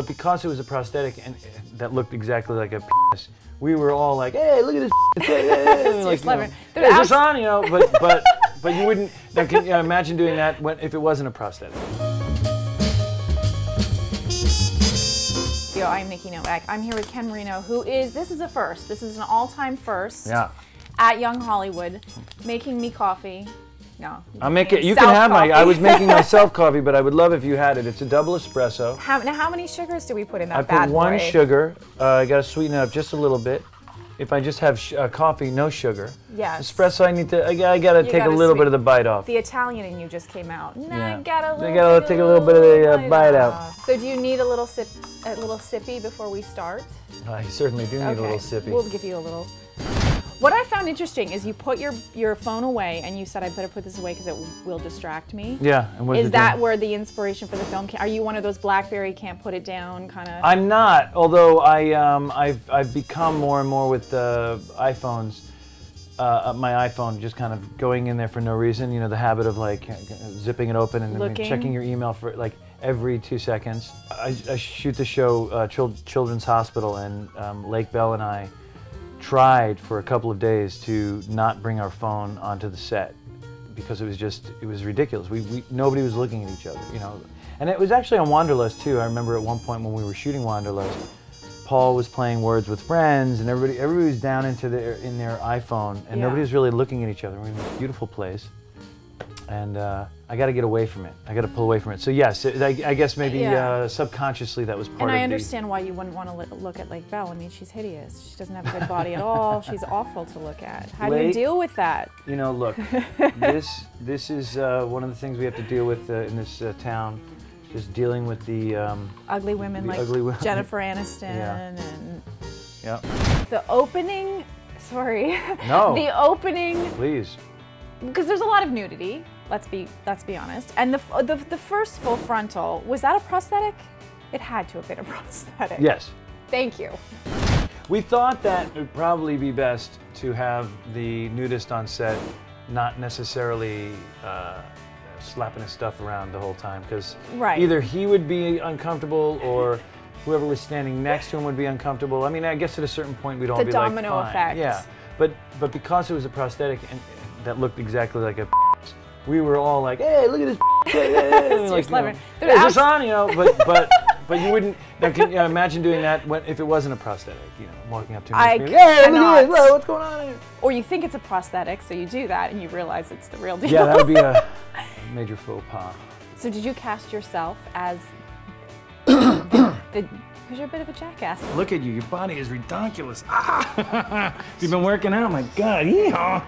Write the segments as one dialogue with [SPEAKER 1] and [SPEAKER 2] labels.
[SPEAKER 1] but because it was a prosthetic and that looked exactly like a penis, we were all like, "Hey, look at this!" Like, hey, is this on? You know, but you wouldn't. Now, can you imagine doing that if it wasn't a prosthetic?
[SPEAKER 2] Yo, I'm Nikki Novak. I'm here with Ken Marino, who is, this is a first. This is an all-time first.
[SPEAKER 1] Yeah.
[SPEAKER 2] At Young Hollywood, making me coffee. No.
[SPEAKER 1] I'll make it. You can have my. I was making myself coffee, but I would love if you had it. It's a double espresso.
[SPEAKER 2] Now, how many sugars do we put in that
[SPEAKER 1] I
[SPEAKER 2] bad
[SPEAKER 1] put one
[SPEAKER 2] boy?
[SPEAKER 1] sugar. I got to sweeten it up just a little bit. If I just have coffee, no sugar.
[SPEAKER 2] Yes.
[SPEAKER 1] Espresso, I need to. I got to take a little bit of the bite off.
[SPEAKER 2] The Italian in you just came out. Nah,
[SPEAKER 1] Yeah.
[SPEAKER 2] I gotta
[SPEAKER 1] take a little bit of the bite out.
[SPEAKER 2] So do you need a little sippy before we start?
[SPEAKER 1] I certainly do need a little sippy.
[SPEAKER 2] We'll give you a little. What I found interesting is you put your phone away and you said, I better put this away because it will distract me.
[SPEAKER 1] Yeah, and what
[SPEAKER 2] is that where the inspiration for the film came? Are you one of those BlackBerry can't put it down kind of?
[SPEAKER 1] I'm not, although I've become more and more with iPhones. My iPhone just kind of going in there for no reason. You know, the habit of like zipping it open and then checking your email for like every 2 seconds. I shoot the show Children's Hospital, and Lake Bell and I tried for a couple of days to not bring our phone onto the set because it was ridiculous. Nobody was looking at each other, you know. And it was actually on Wanderlust too. I remember at one point when we were shooting Wanderlust, Paul was playing Words with Friends, and everybody was down in their iPhone, and nobody was really looking at each other. We're in this beautiful place, and I got to get away from it. I got to pull away from it. So yes, I guess maybe subconsciously that was part of it.
[SPEAKER 2] And I understand why you wouldn't want to look at Lake Bell. I mean, she's hideous. She doesn't have a good body at all. She's awful to look at. How do you deal with that?
[SPEAKER 1] You know, look, this is one of the things we have to deal with in this town. Just dealing with the
[SPEAKER 2] ugly women like Jennifer Aniston and the opening. Sorry.
[SPEAKER 1] No.
[SPEAKER 2] The opening.
[SPEAKER 1] Please.
[SPEAKER 2] Because there's a lot of nudity. Let's be honest. And the first full frontal, was that a prosthetic? It had to have been a prosthetic.
[SPEAKER 1] Yes.
[SPEAKER 2] Thank you.
[SPEAKER 1] We thought that it would probably be best to have the nudist on set not necessarily slapping his stuff around the whole time, because either he would be uncomfortable or whoever was standing next to him would be uncomfortable. I mean, I guess at a certain point we'd all be like, fine.
[SPEAKER 2] The domino effect.
[SPEAKER 1] Yeah, but because it was a prosthetic and that looked exactly like a we were all like, "Hey, look at this!" Like, you know, hey, is this on? You know, but you wouldn't. Now, can you imagine doing that if it wasn't a prosthetic? You know, walking up to me, "Hey, look at this! What's going on here?"
[SPEAKER 2] Or you think it's a prosthetic, so you do that, and you realize it's the real deal.
[SPEAKER 1] Yeah, that would be a major faux pas.
[SPEAKER 2] So did you cast yourself as because you're a bit of a jackass.
[SPEAKER 1] Look at you, your body is redonkulous. Ah! You've been working out, my God, yeehaw.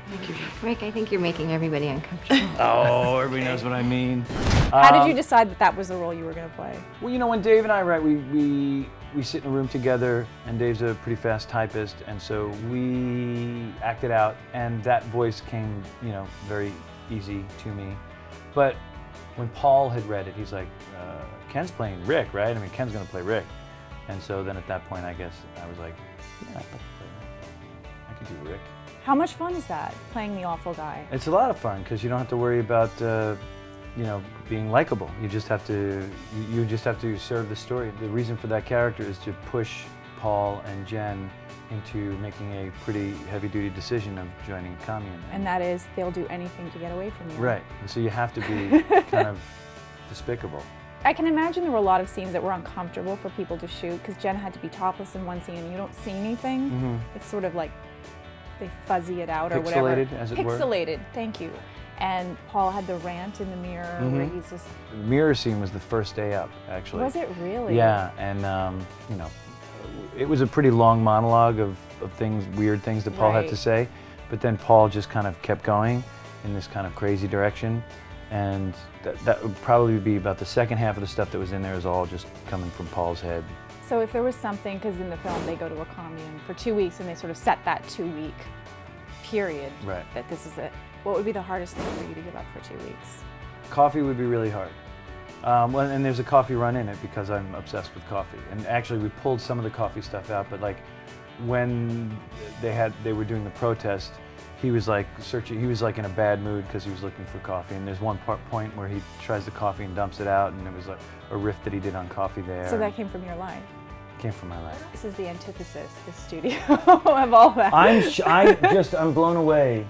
[SPEAKER 3] Thank you. Rick, I think you're making everybody uncomfortable.
[SPEAKER 1] Oh, everybody knows what I mean.
[SPEAKER 2] How did you decide that was the role you were going to play?
[SPEAKER 1] Well, you know, when Dave and I write, we sit in a room together, and Dave's a pretty fast typist, and so we acted out, and that voice came, you know, very easy to me. But when Paul had read it, he's like, Ken's playing Rick, right? I mean, Ken's going to play Rick. And so then at that point, I guess, I was like, yeah, I could play Rick. I could do Rick.
[SPEAKER 2] How much fun is that, playing the awful guy?
[SPEAKER 1] It's a lot of fun, because you don't have to worry about, you know, being likable. You just have to serve the story. The reason for that character is to push Paul and Jen into making a pretty heavy-duty decision of joining a commune.
[SPEAKER 2] And that is, they'll do anything to get away from you.
[SPEAKER 1] Right, and so you have to be kind of despicable.
[SPEAKER 2] I can imagine there were a lot of scenes that were uncomfortable for people to shoot, because Jen had to be topless in one scene and you don't see anything. Mm-hmm. It's sort of like they fuzzy it out or whatever.
[SPEAKER 1] Pixelated, as it were.
[SPEAKER 2] Pixelated, thank you. And Paul had the rant in the mirror where he's just...
[SPEAKER 1] The mirror scene was the first day up, actually.
[SPEAKER 2] Was it really?
[SPEAKER 1] Yeah, and you know, it was a pretty long monologue of things, weird things that Paul had to say, but then Paul just kind of kept going in this kind of crazy direction, and that would probably be about the second half of the stuff that was in there is all just coming from Paul's head.
[SPEAKER 2] So if there was something, because in the film they go to a commune for 2 weeks and they sort of set that 2-week period, that this is it, what would be the hardest thing for you to give up for 2 weeks? Coffee
[SPEAKER 1] would be really hard. Well, and there's a coffee run in it because I'm obsessed with coffee. And actually we pulled some of the coffee stuff out, but like when they were doing the protest, he was like searching. He was like in a bad mood because he was looking for coffee. And there's one point where he tries the coffee and dumps it out, and it was like a riff that he did on coffee there.
[SPEAKER 2] So that came from your life.
[SPEAKER 1] Came from my life.
[SPEAKER 2] This is the antithesis, the studio of all that.
[SPEAKER 1] I'm blown away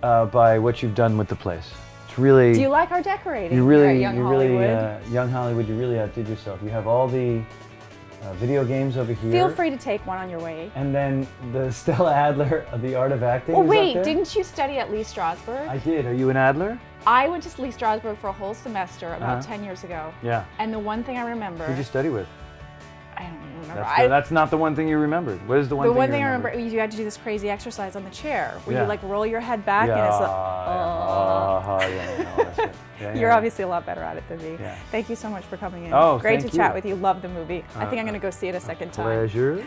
[SPEAKER 1] by what you've done with the place. It's really.
[SPEAKER 2] Do you like our decorating?
[SPEAKER 1] You really,
[SPEAKER 2] Young Hollywood?
[SPEAKER 1] Young Hollywood. You really outdid yourself. You have all the video games over here.
[SPEAKER 2] Feel free to take one on your way.
[SPEAKER 1] And then the Stella Adler of the Art of Acting.
[SPEAKER 2] Oh
[SPEAKER 1] is
[SPEAKER 2] wait,
[SPEAKER 1] up there.
[SPEAKER 2] didn't you study at Lee Strasberg?
[SPEAKER 1] I did. Are you an Adler?
[SPEAKER 2] I went to Lee Strasberg for a whole semester about 10 years ago.
[SPEAKER 1] Yeah.
[SPEAKER 2] And the one thing I remember.
[SPEAKER 1] Who did you study with?
[SPEAKER 2] I don't even remember.
[SPEAKER 1] That's not the one thing you remembered. What is the one thing you remember? The one thing I remember,
[SPEAKER 2] you had to do this crazy exercise on the chair where you like roll your head back and it's like, You're obviously a lot better at it than me. Yeah. Thank you so much for coming in.
[SPEAKER 1] Oh,
[SPEAKER 2] Great to chat with you. Love the movie. I think I'm going to go see it a second time.
[SPEAKER 1] Pleasure.